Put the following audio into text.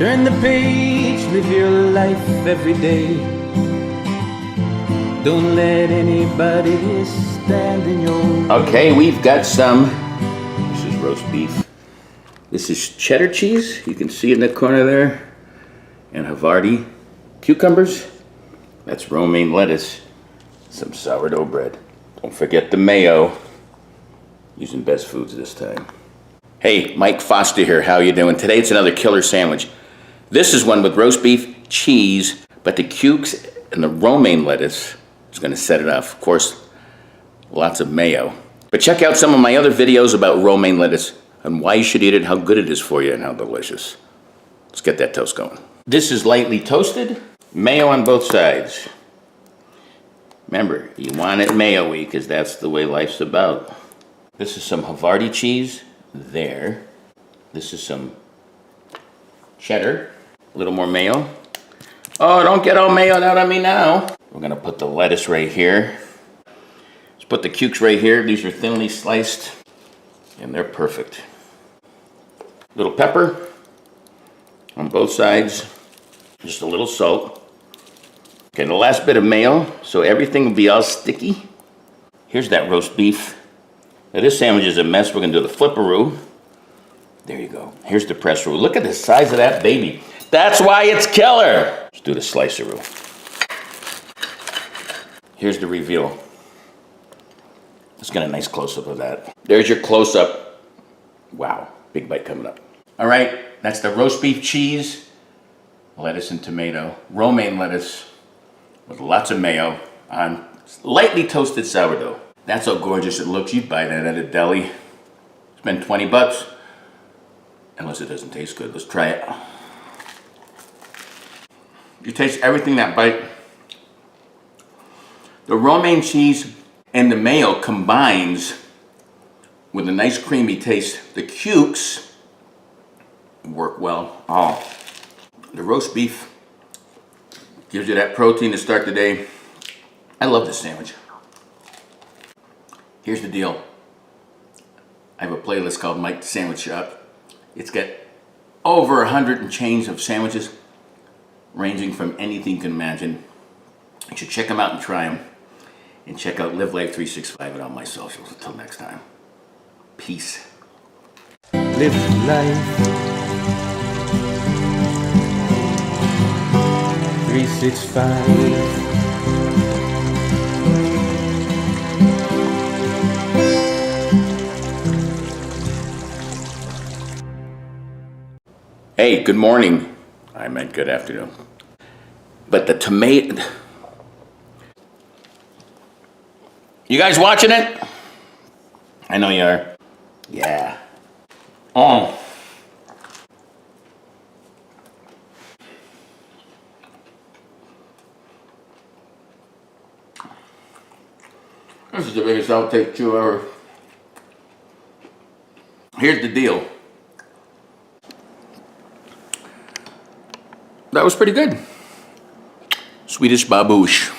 Turn the page, live your life every day. Don't let anybody stand in your way. Okay, we've got some. This is roast beef. This is cheddar cheese. You can see in the corner there. And Havarti cucumbers. That's romaine lettuce. Some sourdough bread. Don't forget the mayo. Using Best Foods this time. Hey, Mike Foster here. How you doing? Today it's another killer sandwich. This is one with roast beef, cheese, but the cukes and the romaine lettuce is going to set it off. Of course, lots of mayo. But check out some of my other videos about romaine lettuce and why you should eat it, how good it is for you, and how delicious. Let's get that toast going. This is lightly toasted, mayo on both sides. Remember, you want it mayo-y because that's the way life's about. This is some Havarti cheese there. This is some cheddar. A little more mayo. Oh, don't get all mayoed out on me now. We're gonna put the lettuce right here. Let's put the cukes right here. These are thinly sliced and they're perfect. Little pepper on both sides. Just a little salt. Okay, the last bit of mayo, so everything will be all sticky. Here's that roast beef. Now this sandwich is a mess. We're gonna do the flipperoo. There you go. Here's the press roux. Look at the size of that baby. That's why it's killer. Let's do the sliceroo. Here's the reveal. Let's get a nice close-up of that. There's your close-up. Wow, big bite coming up. All right, that's the roast beef cheese, lettuce and tomato, romaine lettuce with lots of mayo on lightly toasted sourdough. That's how gorgeous it looks. You'd buy that at a deli. Spend 20 bucks. Unless it doesn't taste good. Let's try it. You taste everything that bite. The romaine cheese and the mayo combines with a nice creamy taste. The cukes work well. Oh, the roast beef gives you that protein to start the day. I love this sandwich. Here's the deal. I have a playlist called Mike the Sandwich Shop. It's got over 100 and change of sandwiches, ranging from anything you can imagine. You should check them out and try them. And check out Live Life 365 and on my socials. Until next time, peace. Live life 365. Hey, good morning. I meant good afternoon. But the tomato... You guys watching it? I know you are. Yeah. Oh. This is the biggest outtake chew ever. Here's the deal. That was pretty good. Swedish baboosh.